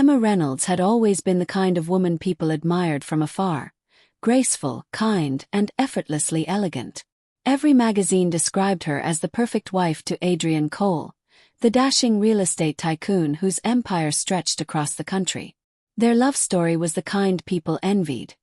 Emma Reynolds had always been the kind of woman people admired from afar, graceful, kind, and effortlessly elegant. Every magazine described her as the perfect wife to Adrian Cole, the dashing real estate tycoon whose empire stretched across the country. Their love story was the kind people envied,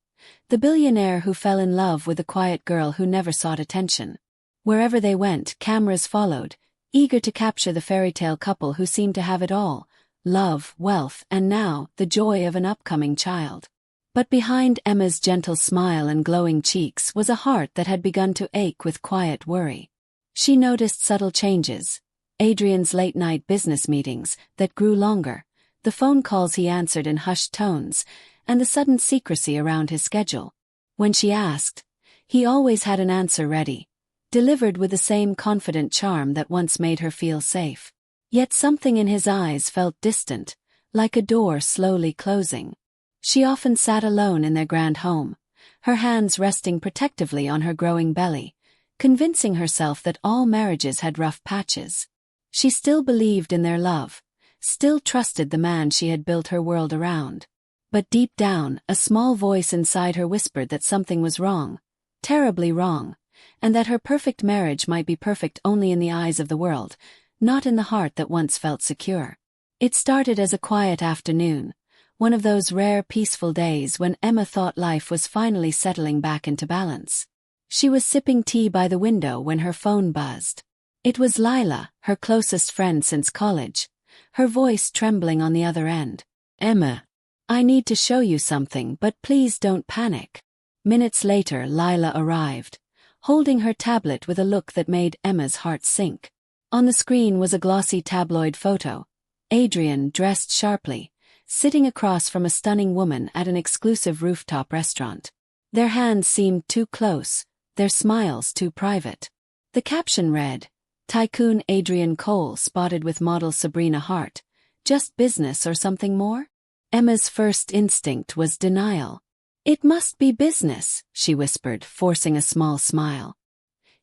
the billionaire who fell in love with the quiet girl who never sought attention. Wherever they went, cameras followed, eager to capture the fairy tale couple who seemed to have it all: love, wealth, and now, the joy of an upcoming child. But behind Emma's gentle smile and glowing cheeks was a heart that had begun to ache with quiet worry. She noticed subtle changes: Adrian's late-night business meetings that grew longer, the phone calls he answered in hushed tones, and the sudden secrecy around his schedule. When she asked, he always had an answer ready, delivered with the same confident charm that once made her feel safe. Yet something in his eyes felt distant, like a door slowly closing. She often sat alone in their grand home, her hands resting protectively on her growing belly, convincing herself that all marriages had rough patches. She still believed in their love, still trusted the man she had built her world around. But deep down, a small voice inside her whispered that something was wrong, terribly wrong, and that her perfect marriage might be perfect only in the eyes of the world, not in the heart that once felt secure. It started as a quiet afternoon, one of those rare peaceful days when Emma thought life was finally settling back into balance. She was sipping tea by the window when her phone buzzed. It was Lila, her closest friend since college, her voice trembling on the other end. "Emma, I need to show you something, but please don't panic." Minutes later, Lila arrived, holding her tablet with a look that made Emma's heart sink. On the screen was a glossy tabloid photo: Adrian, dressed sharply, sitting across from a stunning woman at an exclusive rooftop restaurant. Their hands seemed too close, their smiles too private. The caption read, "Tycoon Adrian Cole spotted with model Sabrina Hart. Just business or something more?" Emma's first instinct was denial. "It must be business," she whispered, forcing a small smile.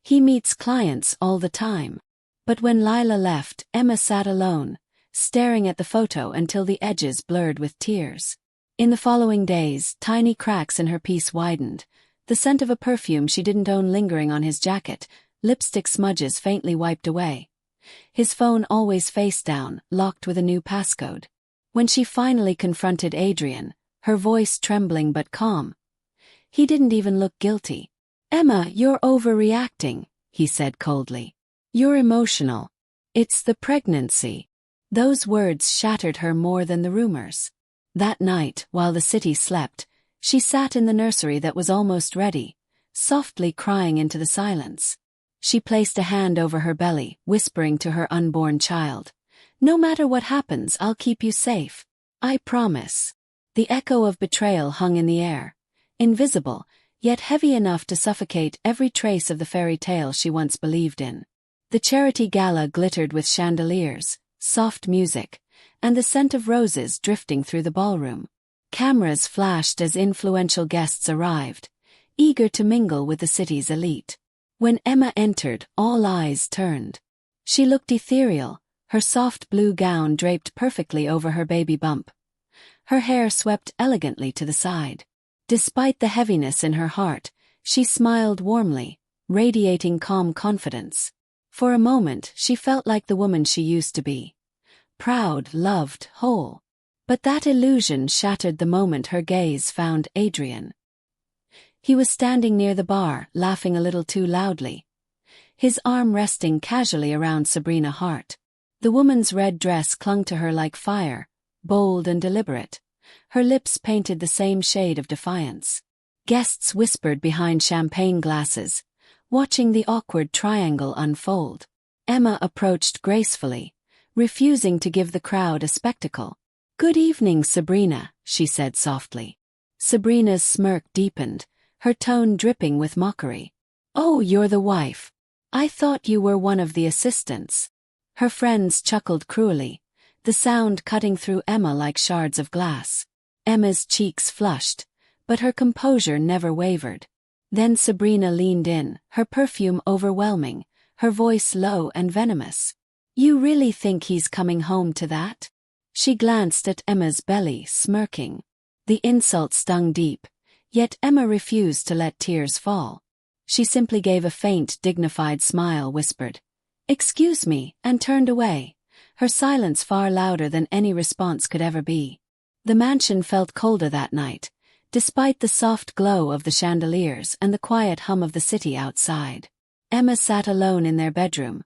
"He meets clients all the time." But when Lila left, Emma sat alone, staring at the photo until the edges blurred with tears. In the following days, tiny cracks in her piece widened, the scent of a perfume she didn't own lingering on his jacket, lipstick smudges faintly wiped away. His phone always face down, locked with a new passcode. When she finally confronted Adrian, her voice trembling but calm, he didn't even look guilty. "Emma, you're overreacting," he said coldly. "You're emotional. It's the pregnancy." Those words shattered her more than the rumors. That night, while the city slept, she sat in the nursery that was almost ready, softly crying into the silence. She placed a hand over her belly, whispering to her unborn child, "No matter what happens, I'll keep you safe. I promise." The echo of betrayal hung in the air, invisible, yet heavy enough to suffocate every trace of the fairy tale she once believed in. The charity gala glittered with chandeliers, soft music, and the scent of roses drifting through the ballroom. Cameras flashed as influential guests arrived, eager to mingle with the city's elite. When Emma entered, all eyes turned. She looked ethereal, her soft blue gown draped perfectly over her baby bump. Her hair swept elegantly to the side. Despite the heaviness in her heart, she smiled warmly, radiating calm confidence. For a moment, she felt like the woman she used to be. Proud, loved, whole. But that illusion shattered the moment her gaze found Adrian. He was standing near the bar, laughing a little too loudly, his arm resting casually around Sabrina Hart. The woman's red dress clung to her like fire, bold and deliberate, her lips painted the same shade of defiance. Guests whispered behind champagne glasses, watching the awkward triangle unfold. Emma approached gracefully, refusing to give the crowd a spectacle. "Good evening, Sabrina," she said softly. Sabrina's smirk deepened, her tone dripping with mockery. "Oh, you're the wife. I thought you were one of the assistants." Her friends chuckled cruelly, the sound cutting through Emma like shards of glass. Emma's cheeks flushed, but her composure never wavered. Then Sabrina leaned in, her perfume overwhelming, her voice low and venomous. "You really think he's coming home to that? She glanced at Emma's belly, smirking. The insult stung deep, yet Emma refused to let tears fall. She simply gave a faint, dignified smile, whispered, "Excuse me," and turned away, her silence far louder than any response could ever be. The mansion felt colder that night, despite the soft glow of the chandeliers and the quiet hum of the city outside. Emma sat alone in their bedroom,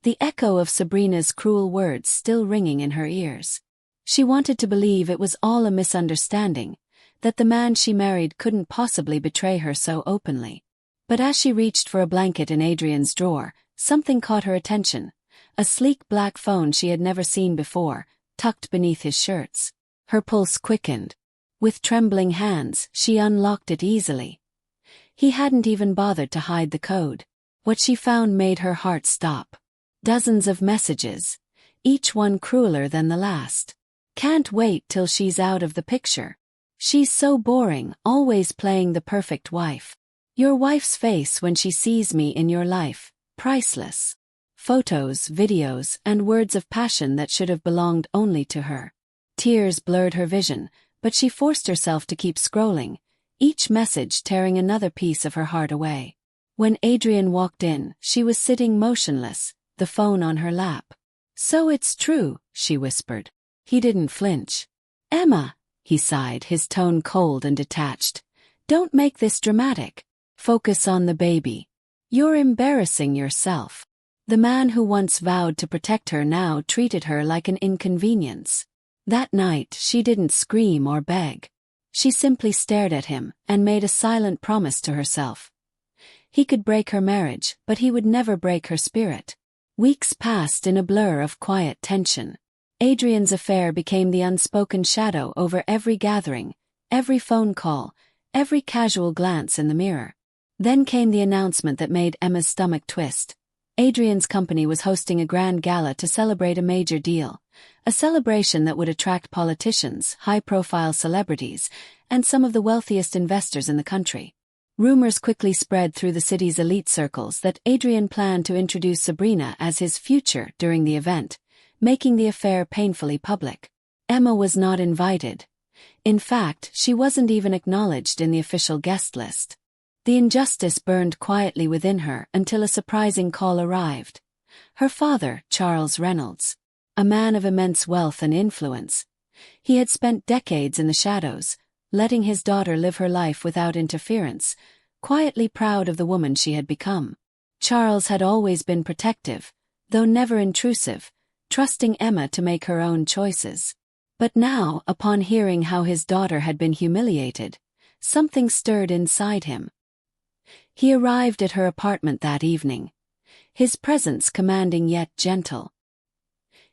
the echo of Sabrina's cruel words still ringing in her ears. She wanted to believe it was all a misunderstanding, that the man she married couldn't possibly betray her so openly. But as she reached for a blanket in Adrian's drawer, something caught her attention, a sleek black phone she had never seen before, tucked beneath his shirts. Her pulse quickened. With trembling hands, she unlocked it easily. He hadn't even bothered to hide the code. What she found made her heart stop. Dozens of messages, each one crueler than the last. "Can't wait till she's out of the picture. She's so boring, always playing the perfect wife. Your wife's face when she sees me in your life, priceless." Photos, videos, and words of passion that should have belonged only to her. Tears blurred her vision, but she forced herself to keep scrolling, each message tearing another piece of her heart away. When Adrian walked in, she was sitting motionless, the phone on her lap. "So it's true," she whispered. He didn't flinch. "Emma," he sighed, his tone cold and detached. "Don't make this dramatic. Focus on the baby. You're embarrassing yourself." The man who once vowed to protect her now treated her like an inconvenience. That night she didn't scream or beg. She simply stared at him and made a silent promise to herself. He could break her marriage, but he would never break her spirit. Weeks passed in a blur of quiet tension. Adrian's affair became the unspoken shadow over every gathering, every phone call, every casual glance in the mirror. Then came the announcement that made Emma's stomach twist. Adrian's company was hosting a grand gala to celebrate a major deal, a celebration that would attract politicians, high-profile celebrities, and some of the wealthiest investors in the country. Rumors quickly spread through the city's elite circles that Adrian planned to introduce Sabrina as his future during the event, making the affair painfully public. Emma was not invited. In fact, she wasn't even acknowledged in the official guest list. The injustice burned quietly within her until a surprising call arrived. Her father, Charles Reynolds, a man of immense wealth and influence. He had spent decades in the shadows, letting his daughter live her life without interference, quietly proud of the woman she had become. Charles had always been protective, though never intrusive, trusting Emma to make her own choices. But now, upon hearing how his daughter had been humiliated, something stirred inside him. He arrived at her apartment that evening, his presence commanding yet gentle.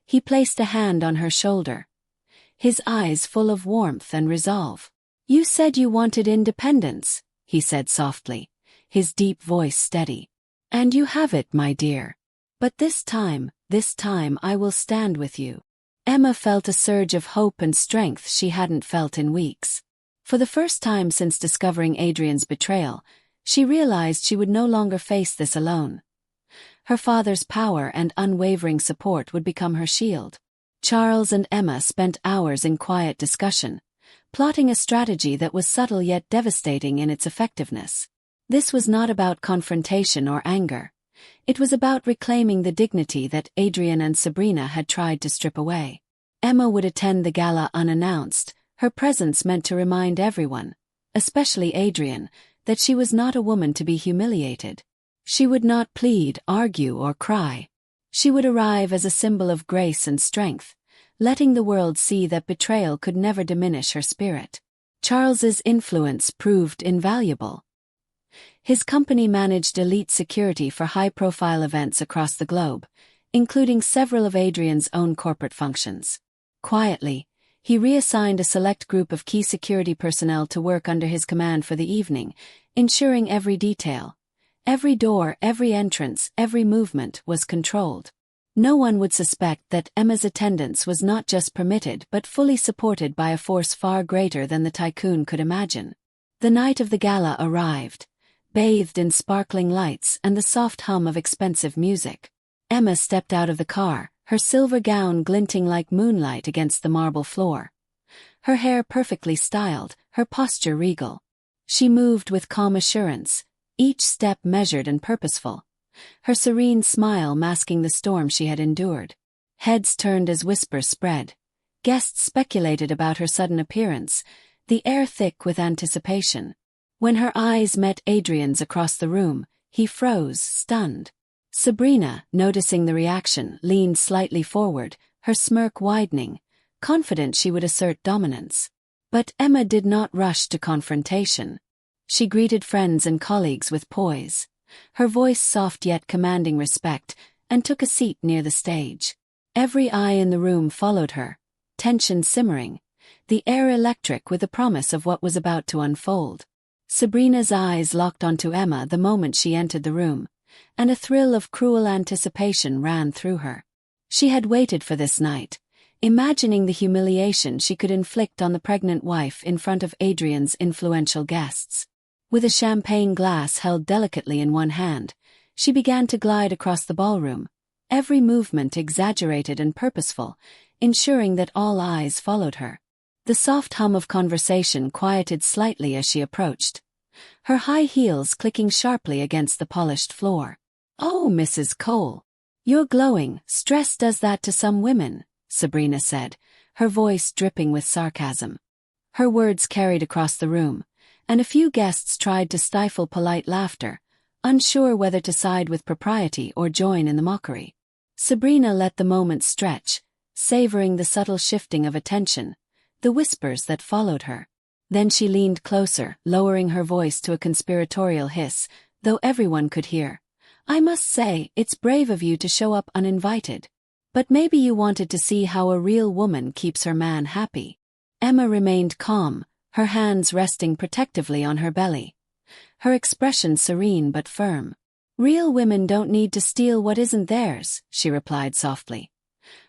He placed a hand on her shoulder, his eyes full of warmth and resolve. "You said you wanted independence," he said softly, his deep voice steady. "And you have it, my dear. But this time I will stand with you." Emma felt a surge of hope and strength she hadn't felt in weeks. For the first time since discovering Adrian's betrayal, she realized she would no longer face this alone. Her father's power and unwavering support would become her shield. Charles and Emma spent hours in quiet discussion, plotting a strategy that was subtle yet devastating in its effectiveness. This was not about confrontation or anger. It was about reclaiming the dignity that Adrian and Sabrina had tried to strip away. Emma would attend the gala unannounced, her presence meant to remind everyone, especially Adrian, that she was not a woman to be humiliated. She would not plead, argue, or cry. She would arrive as a symbol of grace and strength, letting the world see that betrayal could never diminish her spirit. Charles's influence proved invaluable. His company managed elite security for high-profile events across the globe, including several of Adrian's own corporate functions. Quietly, he reassigned a select group of key security personnel to work under his command for the evening, ensuring every detail, every door, every entrance, every movement was controlled. No one would suspect that Emma's attendance was not just permitted but fully supported by a force far greater than the Tycoon could imagine. The night of the gala arrived, bathed in sparkling lights and the soft hum of expensive music. Emma stepped out of the car, her silver gown glinting like moonlight against the marble floor. Her hair perfectly styled, her posture regal. She moved with calm assurance, each step measured and purposeful, her serene smile masking the storm she had endured. Heads turned as whispers spread. Guests speculated about her sudden appearance, the air thick with anticipation. When her eyes met Adrian's across the room, he froze, stunned. Sabrina, noticing the reaction, leaned slightly forward, her smirk widening, confident she would assert dominance. But Emma did not rush to confrontation. She greeted friends and colleagues with poise, her voice soft yet commanding respect, and took a seat near the stage. Every eye in the room followed her, tension simmering, the air electric with the promise of what was about to unfold. Sabrina's eyes locked onto Emma the moment she entered the room, and a thrill of cruel anticipation ran through her. She had waited for this night, imagining the humiliation she could inflict on the pregnant wife in front of Adrian's influential guests. With a champagne glass held delicately in one hand, she began to glide across the ballroom, every movement exaggerated and purposeful, ensuring that all eyes followed her. The soft hum of conversation quieted slightly as she approached, her high heels clicking sharply against the polished floor. "Oh, Mrs. Cole, you're glowing. Stress does that to some women," Sabrina said, her voice dripping with sarcasm. Her words carried across the room, and a few guests tried to stifle polite laughter, unsure whether to side with propriety or join in the mockery. Sabrina let the moment stretch, savoring the subtle shifting of attention, the whispers that followed her. Then she leaned closer, lowering her voice to a conspiratorial hiss, though everyone could hear. "I must say, it's brave of you to show up uninvited. But maybe you wanted to see how a real woman keeps her man happy." Emma remained calm, her hands resting protectively on her belly, her expression serene but firm. "Real women don't need to steal what isn't theirs," she replied softly,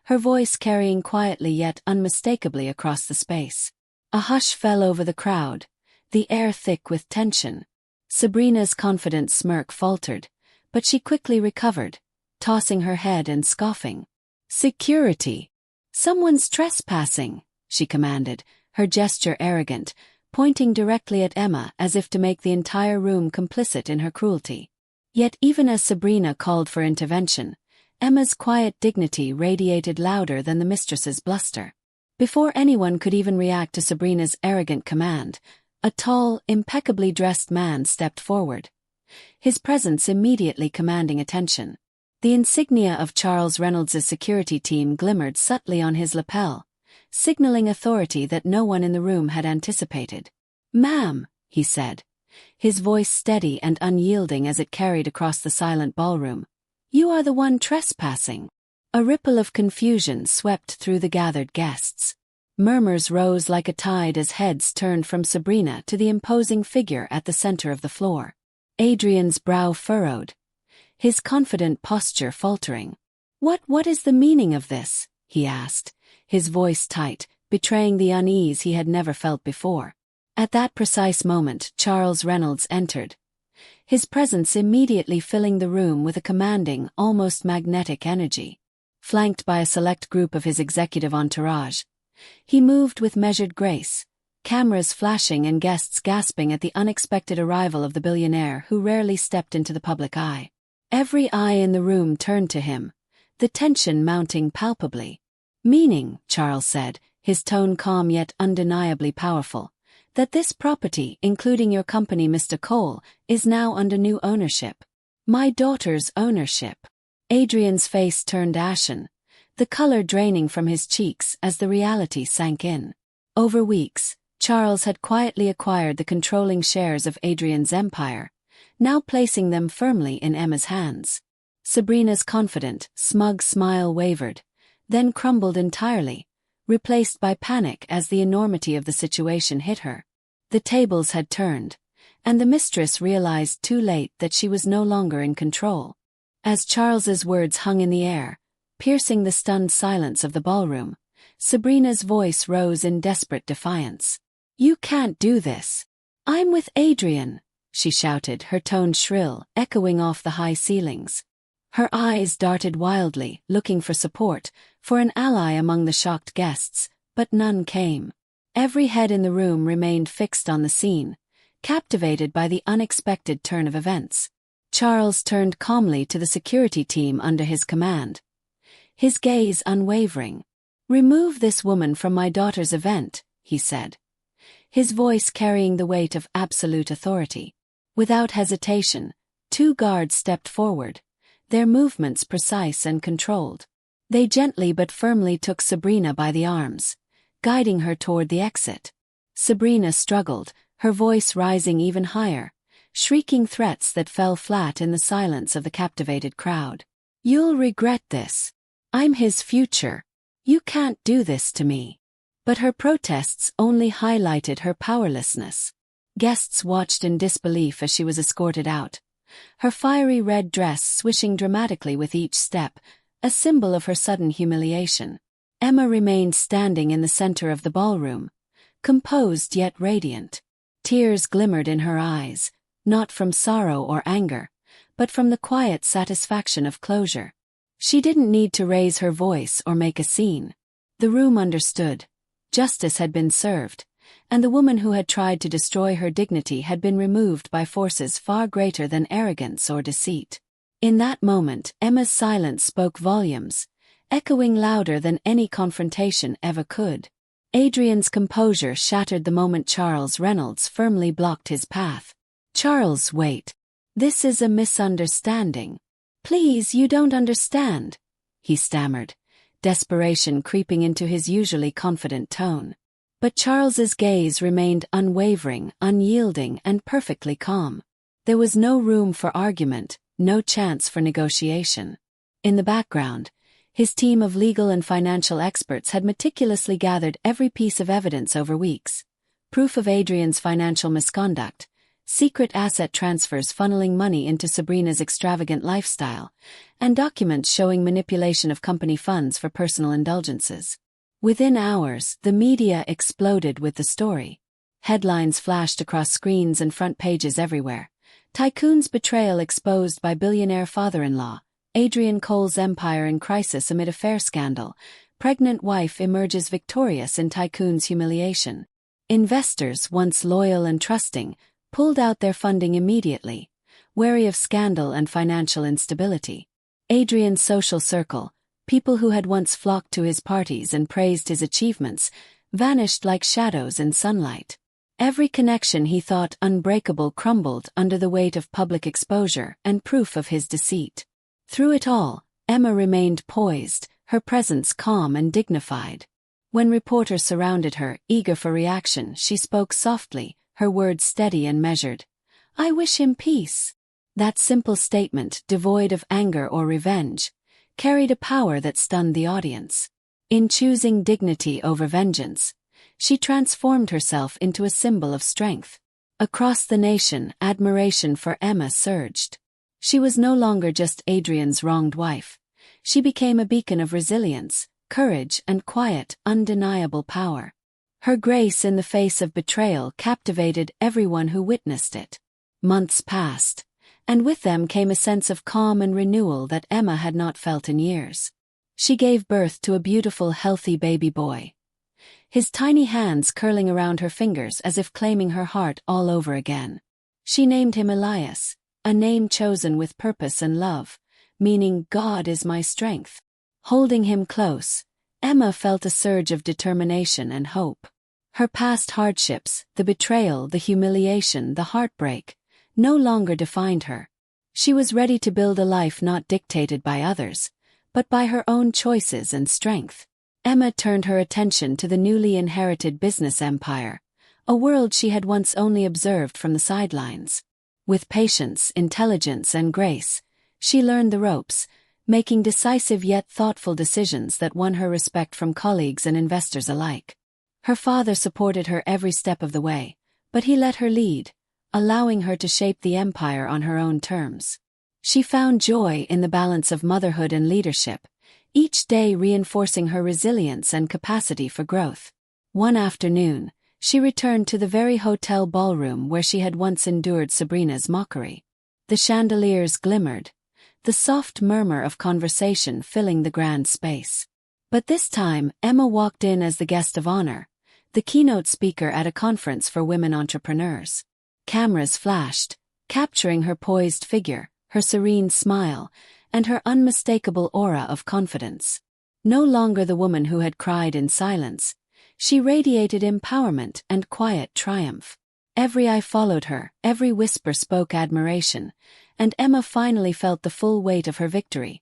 her voice carrying quietly yet unmistakably across the space. A hush fell over the crowd, the air thick with tension. Sabrina's confident smirk faltered, but she quickly recovered, tossing her head and scoffing. "Security! Someone's trespassing," she commanded, her gesture arrogant, pointing directly at Emma as if to make the entire room complicit in her cruelty. Yet even as Sabrina called for intervention, Emma's quiet dignity radiated louder than the mistress's bluster. Before anyone could even react to Sabrina's arrogant command, a tall, impeccably dressed man stepped forward, his presence immediately commanding attention. The insignia of Charles Reynolds's security team glimmered subtly on his lapel, signaling authority that no one in the room had anticipated. "Ma'am," he said, his voice steady and unyielding as it carried across the silent ballroom, "you are the one trespassing." A ripple of confusion swept through the gathered guests. Murmurs rose like a tide as heads turned from Sabrina to the imposing figure at the center of the floor. Adrian's brow furrowed, his confident posture faltering. What is the meaning of this?" he asked, his voice tight, betraying the unease he had never felt before. At that precise moment, Charles Reynolds entered, his presence immediately filling the room with a commanding, almost magnetic energy. Flanked by a select group of his executive entourage, he moved with measured grace, cameras flashing and guests gasping at the unexpected arrival of the billionaire who rarely stepped into the public eye. Every eye in the room turned to him, the tension mounting palpably. "Meaning," Charles said, his tone calm yet undeniably powerful, "that this property, including your company Mr. Cole, is now under new ownership. My daughter's ownership." Adrian's face turned ashen, the color draining from his cheeks as the reality sank in. Over weeks, Charles had quietly acquired the controlling shares of Adrian's empire, now placing them firmly in Emma's hands. Sabrina's confident, smug smile wavered, then crumbled entirely, replaced by panic as the enormity of the situation hit her. The tables had turned, and the mistress realized too late that she was no longer in control. As Charles's words hung in the air, piercing the stunned silence of the ballroom, Sabrina's voice rose in desperate defiance. "You can't do this. I'm with Adrian," she shouted, her tone shrill, echoing off the high ceilings. Her eyes darted wildly, looking for support, for an ally among the shocked guests, but none came. Every head in the room remained fixed on the scene, captivated by the unexpected turn of events. Charles turned calmly to the security team under his command, his gaze unwavering. "Remove this woman from my daughter's event," he said, his voice carrying the weight of absolute authority. Without hesitation, 2 guards stepped forward, their movements precise and controlled. They gently but firmly took Sabrina by the arms, guiding her toward the exit. Sabrina struggled, her voice rising even higher, shrieking threats that fell flat in the silence of the captivated crowd. "You'll regret this. I'm his future. You can't do this to me." But her protests only highlighted her powerlessness. Guests watched in disbelief as she was escorted out, her fiery red dress swishing dramatically with each step, a symbol of her sudden humiliation. Emma remained standing in the center of the ballroom, composed yet radiant. Tears glimmered in her eyes, not from sorrow or anger, but from the quiet satisfaction of closure. She didn't need to raise her voice or make a scene. The room understood. Justice had been served, and the woman who had tried to destroy her dignity had been removed by forces far greater than arrogance or deceit. In that moment, Emma's silence spoke volumes, echoing louder than any confrontation ever could. Adrian's composure shattered the moment Charles Reynolds firmly blocked his path. "Charles, wait. This is a misunderstanding. Please, you don't understand," he stammered, desperation creeping into his usually confident tone. But Charles's gaze remained unwavering, unyielding, and perfectly calm. There was no room for argument, no chance for negotiation. In the background, his team of legal and financial experts had meticulously gathered every piece of evidence over weeks: proof of Adrian's financial misconduct, secret asset transfers funneling money into Sabrina's extravagant lifestyle, and documents showing manipulation of company funds for personal indulgences. Within hours, the media exploded with the story. Headlines flashed across screens and front pages everywhere. Tycoon's betrayal exposed by billionaire father-in-law, Adrian Cole's empire in crisis amid affair scandal, pregnant wife emerges victorious in Tycoon's humiliation. Investors, once loyal and trusting, pulled out their funding immediately, wary of scandal and financial instability. Adrian's social circle, people who had once flocked to his parties and praised his achievements, vanished like shadows in sunlight. Every connection he thought unbreakable crumbled under the weight of public exposure and proof of his deceit. Through it all, Emma remained poised, her presence calm and dignified. When reporters surrounded her, eager for reaction, she spoke softly, her words steady and measured. "I wish him peace." That simple statement, devoid of anger or revenge, carried a power that stunned the audience. In choosing dignity over vengeance, she transformed herself into a symbol of strength. Across the nation, admiration for Emma surged. She was no longer just Adrian's wronged wife. She became a beacon of resilience, courage, and quiet, undeniable power. Her grace in the face of betrayal captivated everyone who witnessed it. Months passed, and with them came a sense of calm and renewal that Emma had not felt in years. She gave birth to a beautiful, healthy baby boy, his tiny hands curling around her fingers as if claiming her heart all over again. She named him Elias, a name chosen with purpose and love, meaning "God is my strength." Holding him close, Emma felt a surge of determination and hope. Her past hardships, the betrayal, the humiliation, the heartbreak, no longer defined her. She was ready to build a life not dictated by others, but by her own choices and strength. Emma turned her attention to the newly inherited business empire, a world she had once only observed from the sidelines. With patience, intelligence, and grace, she learned the ropes, making decisive yet thoughtful decisions that won her respect from colleagues and investors alike. Her father supported her every step of the way, but he let her lead, allowing her to shape the empire on her own terms. She found joy in the balance of motherhood and leadership, each day reinforcing her resilience and capacity for growth. One afternoon, she returned to the very hotel ballroom where she had once endured Sabrina's mockery. The chandeliers glimmered, the soft murmur of conversation filling the grand space. But this time, Emma walked in as the guest of honor, the keynote speaker at a conference for women entrepreneurs. Cameras flashed, capturing her poised figure, her serene smile, and her unmistakable aura of confidence. No longer the woman who had cried in silence, she radiated empowerment and quiet triumph. Every eye followed her, every whisper spoke admiration, and Emma finally felt the full weight of her victory,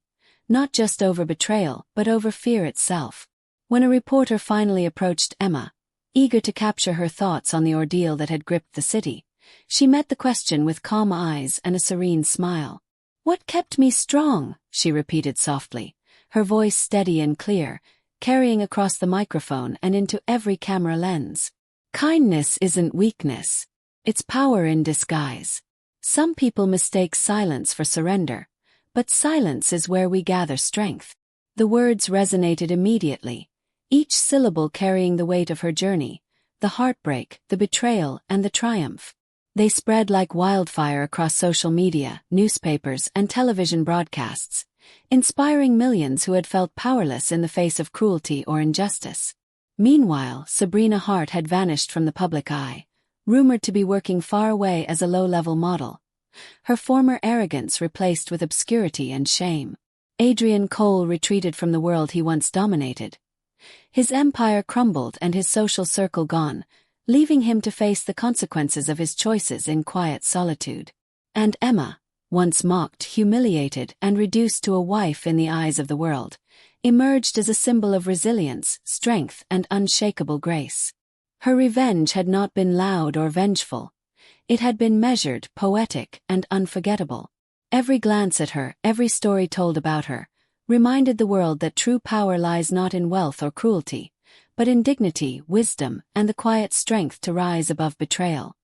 not just over betrayal but over fear itself. When a reporter finally approached Emma, eager to capture her thoughts on the ordeal that had gripped the city, she met the question with calm eyes and a serene smile. "What kept me strong?" she repeated softly, her voice steady and clear, carrying across the microphone and into every camera lens. "Kindness isn't weakness. It's power in disguise. Some people mistake silence for surrender, but silence is where we gather strength." The words resonated immediately, each syllable carrying the weight of her journey, the heartbreak, the betrayal, and the triumph. They spread like wildfire across social media, newspapers, and television broadcasts, inspiring millions who had felt powerless in the face of cruelty or injustice. Meanwhile, Sabrina Hart had vanished from the public eye, rumored to be working far away as a low-level model, her former arrogance replaced with obscurity and shame. Adrian Cole retreated from the world he once dominated. His empire crumbled and his social circle gone, leaving him to face the consequences of his choices in quiet solitude. And Emma, once mocked, humiliated, and reduced to a wife in the eyes of the world, emerged as a symbol of resilience, strength, and unshakable grace. Her revenge had not been loud or vengeful. It had been measured, poetic, and unforgettable. Every glance at her, every story told about her, reminded the world that true power lies not in wealth or cruelty, but in dignity, wisdom, and the quiet strength to rise above betrayal.